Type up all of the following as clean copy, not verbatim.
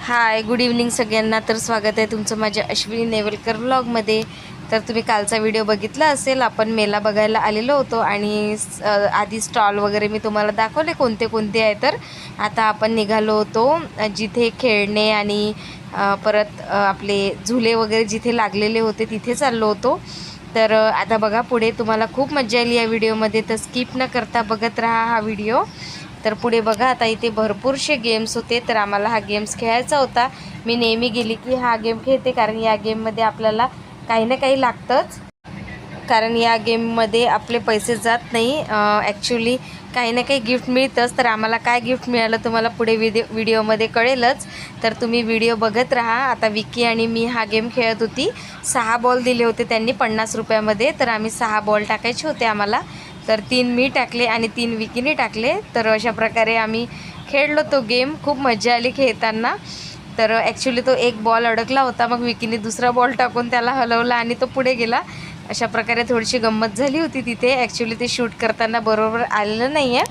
Hi good evening सगळ्यांना. तर स्वागत आहे तुमचं माझ्या अश्विनी नेवलकर व्लॉगमध्ये. तर तुम्ही कालचा व्हिडिओ बघितला असेल, आपण मेला बघायला आलेलो होतो आणि आधी स्टॉल वगैरे मी तुम्हाला दाखवले कोणते कोणते आहे. तर आता आपण निघालो होतो जिथे खेळणे आणि परत आपले झुले वगैरे जिथे लागलेले होते तिथे चाललो होतो. तर आता बघा पुढे तुम्हाला खूप मजा आली या व्हिडिओमध्ये, तर स्किप न करता बघत राहा हा व्हिडिओ. तर पुढे बघा आता इथे भरपूरसे गेम्स होते, तर आम्हाला हा गेम्स खेळायचा होता. मी नेहमी गेली की हा गेम खेळते, कारण या गेममध्ये आपल्याला काही ना काही लागतंच. कारण या गेममध्ये आपले पैसे जात नाही, ॲक्च्युली काही ना काही गिफ्ट मिळतंच. तर आम्हाला काय गिफ्ट मिळालं तुम्हाला पुढे व्हिडिओमध्ये कळेलच, तर तुम्ही व्हिडिओ बघत राहा. आता विकी आणि मी हा गेम खेळत होती. 6 बॉल दिले होते त्यांनी 50 रुपयामध्ये, तर आम्ही 6 बॉल टाकायचे होते आम्हाला. तर 3 मी टाकले आणि 3 विकीने टाकले. तर अशा प्रकारे आम्ही खेळलो तो गेम. खूप मजा आली खेळताना. तर ॲक्च्युली तो एक बॉल अडकला होता, मग विकीने दुसरा बॉल टाकून त्याला हलवला आणि तो पुढे गेला. अशा प्रकारे थोडीशी गंमत झाली होती तिथे. ॲक्च्युली ते शूट करताना बरोबर आलेलं नाही आहे.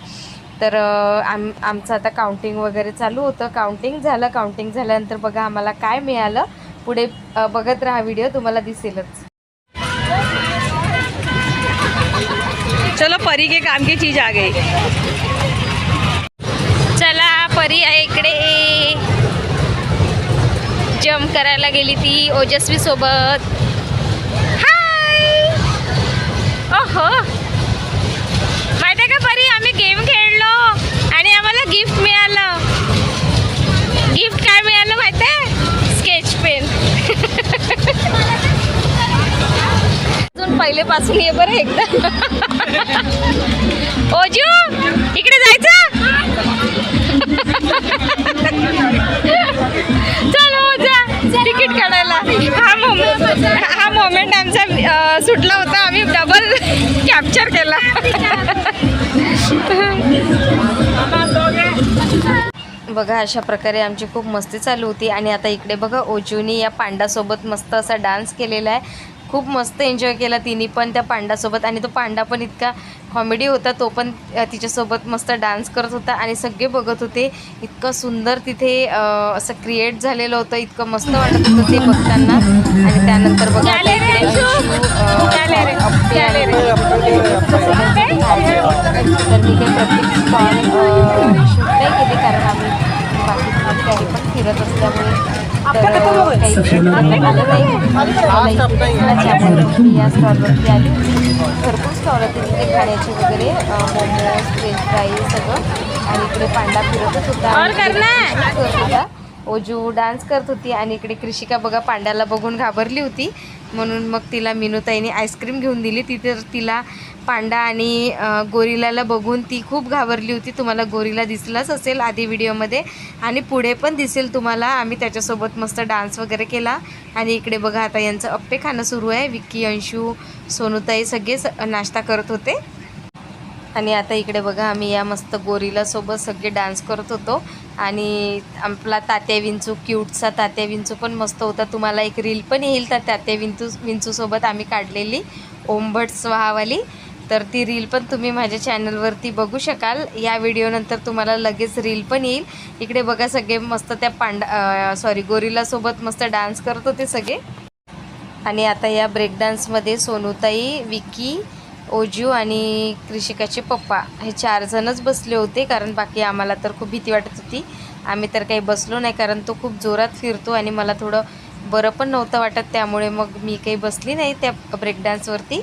तर आमचं आता काउंटिंग वगैरे चालू होतं. काउंटिंग झाल्यानंतर बघा आम्हाला काय मिळालं. पुढे बघत राहा व्हिडिओ, तुम्हाला दिसेलच. चलो परी के काम की चीज आ गई. चला परी आहे इकडे. जम्प करायला गेली ती ओजस्वी सोबत. हाय. ओहो, माहिती आहे का परी, आम्ही गेम खेळलो आणि आम्हाला गिफ्ट मिळालं. गिफ्ट काय मिळालं माहिती आहे? Sketch pen. अजून पहिलेपासून ये बरं एकदा. ओजू इकडे जायचं. चलो जा तिकीट काढायला. हा मोमेंट आमचा सुटला होता, आम्ही डबल कॅप्चर केला. बघा अशा प्रकारे आमची खूप मस्ती चालू होती. आणि आता इकडे बघा ओजूनी या पांडासोबत मस्त असा डान्स केलेला आहे. खूप मस्त एन्जॉय केला तिने पण त्या पांडासोबत. आणि तो पांडा पण इतका कॉमेडी होता, तो पण तिच्यासोबत मस्त डान्स करत होता आणि सगळे बघत होते. इतकं सुंदर तिथे असं क्रिएट झालेलं होतं, इतकं मस्त वाटत होतं ते बघताना. आणि त्यानंतर बघा तर मी काही प्रत्येक स्टॉल शूट नाही केली, कारण आम्ही बाकी काही पण फिरत असल्यामुळे काही या स्टॉलवरती आली. भरपूर स्टॉल होते तिथे खाण्याचे वगैरे, मोमोज, फ्रेंच फ्राईज सगळं. आणि इकडे पांडा फिरतच होता. ओजू डान्स करत होती आणि इकडे कृषिका बघा पांड्याला बघून घाबरली होती, म्हणून मग तिला मिनूताईने आईस्क्रीम घेऊन दिली. तिथे तिला पांडा आणि गोरिलाला बघून ती खूप घाबरली होती. तुम्हाला गोरिला दिसलाच असेल आधी व्हिडिओमध्ये आणि पुढे पण दिसेल तुम्हाला. आम्ही त्याच्यासोबत मस्त डान्स वगैरे केला. आणि इकडे बघा आता यांचं अप्पे खाणं सुरू आहे. विक्की, अंशू, सोनूताई सगळे नाश्ता करत होते. आणि आता इकडे बघा आम्ही या मस्त गोरिलासोबत सगळे डान्स करत होतो. आणि आपला तात्या विंचू, क्यूटचा तात्या विंचू पण मस्त होता. तुम्हाला एक रील पण येईल त्या तात्या विंचूसोबत आम्ही काढलेली, ओंभट स्वाहावाली. तर ती रील पण तुम्ही माझ्या चॅनलवरती बघू शकाल. या व्हिडिओनंतर तुम्हाला लगेच रील पण येईल. इकडे बघा सगळे मस्त त्या गोरिलासोबत मस्त डान्स करत होते सगळे. आणि आता या ब्रेक डान्समध्ये सोनूताई, विकी, ओजू आणि कृषिकाचे पप्पा हे 4 जणच बसले होते, कारण बाकी आम्हाला तर खूप भीती वाटत होती. आम्ही तर काही बसलो नाही, कारण तो खूप जोरात फिरतो आणि मला थोडं बरं पण नव्हतं वाटत, त्यामुळे मग मी काही बसली नाही त्या ब्रेक डान्सवरती.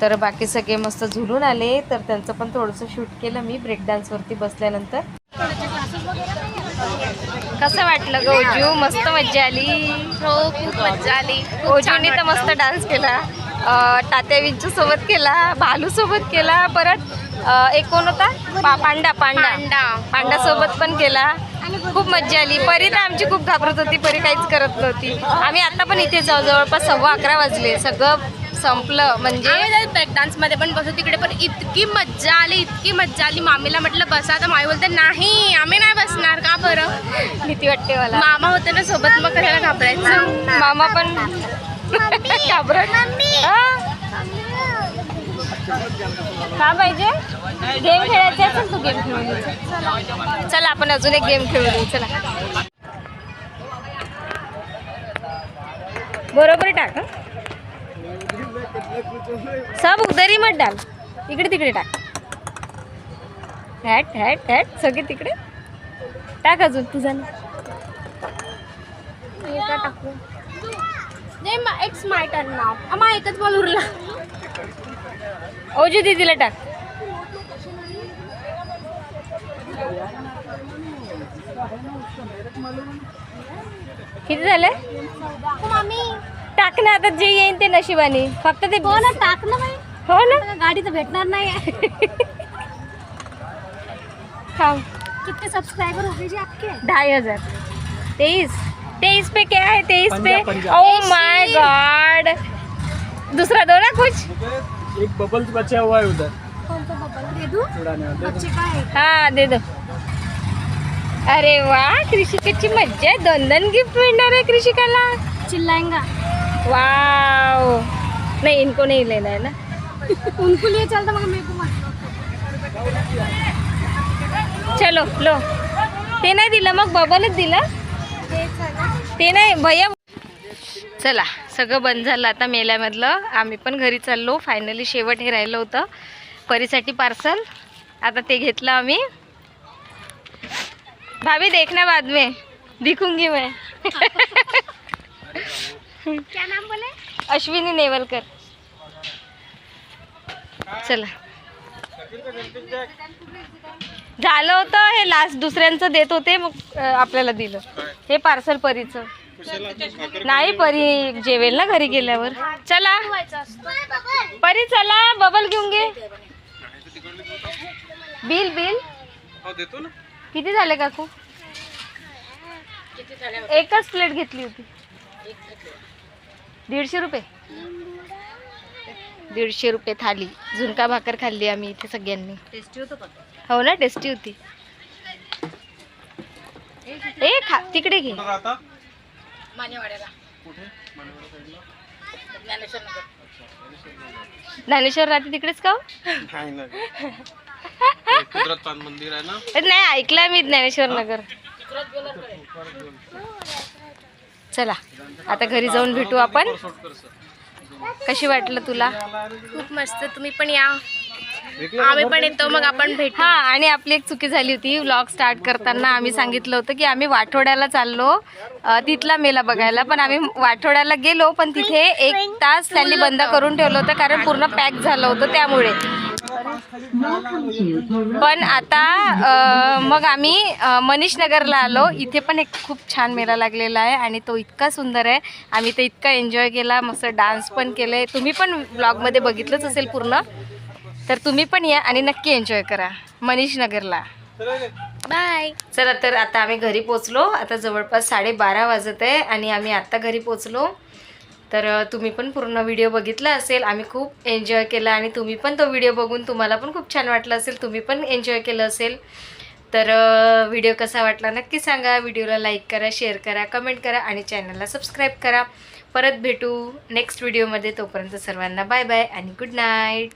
तर बाकी सगळे मस्त झुलून आले, तर त्यांचं पण थोडंसं शूट केलं मी ब्रेक डान्सवरती बसल्यानंतर. कसं वाटलं ग ओजू? मस्त मज्जा आली. हो खूप मज्जा आली. ओजूने तर मस्त डान्स केला, तात्या विंचू सोबत केला, भालू सोबत केला, परत एक कोण होता पांडा सोबत पण केला. खूप मज्जा आली. परी तर आमची खूप घाबरत होती, परी काहीच करत नव्हती. आम्ही आता पण इथे जाऊ, जवळपास 11:15 वाजले, सगळं संपलं. म्हणजे ब्रेक डान्समध्ये पण बसू तिकडे, पण इतकी मज्जा आली. मामीला म्हटलं बसा, तर मामी बोलते नाही आम्ही नाही बसणार. का बरं? भीती वाटते मला. मामा होते ना सोबत, मग कशाला घाबरायचं. मामा पण घाबरत. का पाहिजे? गेम खेळायचे असेल तू गेम खेळून. चला आपण अजून एक गेम खेळू. चला बरोबर टाक हं. सब उधर ही मत डाल, इकडे तिकडे टाक. हॅट हॅट हॅट सगळे तिकडे टाक. अजून तुझा टाकू. इट्स माय टर्न नाव. आम्हा एकच बॉल उरला. ओजू दीदीला टाक. किती झाले? मामी टाक ना आता, जे येईन ते नशिबाने. फक्त ते हो ना, टाक ना बाई. हो ना, गाडी तर भेटणार नाही. थांब. कितने सब्सक्राइबर हो गए जी आपके? 2500. 23 पे क्या है? 23 पे. Oh my God. दूसरा दो ना कुछ. एक बबल बचा हुआ है उधर कौन सा बबल दे दूं? उड़ाने वाला. बच्चे का है. हाँ दे दो. अरे वाह, कृषिकाची मज्जा आहे. 2 गिफ्ट मिळणार आहे कृषिकाला. चिल्लाएंगा. वाव. नहीं, इनको नहीं लेना है ना. उनको लिए चलता मगर मेरे को मत. चलो लो. ते नाही दिलं मग, बबलच दिला. ते नाही भैया. चला, सगळं बंद झालं आता मेल्यामधलं. आम्ही पण घरी चाललो. फायनली शेवट हे राहिलं होतं परीसाठी पार्सल. आता ते घेतलं आम्ही. भाभी देखना बाद में दिखूंगी मैं. क्या नाम बोले? अश्विनी नेवलकर. चला, झालं होतं हे लास्ट. दुसऱ्यांचं देत होते, मग आपल्याला दिलं हे पार्सल परीचं. नाही, परी जेवेल ना घरी गेल्यावर. चला परी, चला बबल घेऊन घे. बिल बिल देतो ना. किती झाले काकू? एकच प्लेट घेतली होती. 150 रुपये. 150 रुपये थाली. झुणका भाकर खाल्ली आम्ही इथे सगळ्यांनी. टेस्टी होतं का? हो ना, टेस्टी होती. ए खा, तिकडे घे. ज्ञानेश्वर राहते तिकडेच का? कुदरत चांद मंदिर आहे ना. नाही, ऐकलं मी ज्ञानेश्वर नगर. चला आता घरी जाऊन भेटू आपण. कशी वाटलं तुला? खूप मस्त. तुम्ही पण या, आम्ही पण येतो, मग आपण भेटू. हा, आणि आपली एक चुकी झाली होती. व्लॉग स्टार्ट करताना आम्ही सांगितलं होतं की आम्ही वाठोड्याला चाललो तिथला मेला बघायला. पण आम्ही वाठोड्याला गेलो, पण तिथे 1 तास त्यांनी बंद करून ठेवलं होतं कारण पूर्ण पॅक झालं होतं त्यामुळे. पण आता मग आम्ही मनीष नगरला आलो. इथे पण एक खूप छान मेला लागलेला आहे आणि तो इतका सुंदर आहे. आम्ही ते इतका एन्जॉय केला, मस्त डान्स पण केले. तुम्ही पण व्लॉगमध्ये बघितलंच असेल पूर्ण. तर तुम्ही पण या आणि नक्की एन्जॉय करा मनीष नगरला. बाय. चला, तर आता आम्ही घरी पोचलो. आता जवळपास 12:30 वाजत आहे आणि आम्ही आत्ता घरी पोचलो. तर तुम्ही पण पूर्ण व्हिडिओ बघितला असेल. आम्ही खूप एन्जॉय केला आणि तुम्ही पण तो व्हिडिओ बघून तुम्हाला पण खूप छान वाटलं असेल. तुम्ही पण एन्जॉय केलं असेल. तर व्हिडिओ कसा वाटला नक्की सांगा. व्हिडिओला लाईक करा, शेअर करा, कमेंट करा आणि चॅनलला सबस्क्राईब करा. परत भेटू नेक्स्ट व्हिडिओमध्ये. तोपर्यंत सर्वांना बाय बाय आणि गुड नाईट.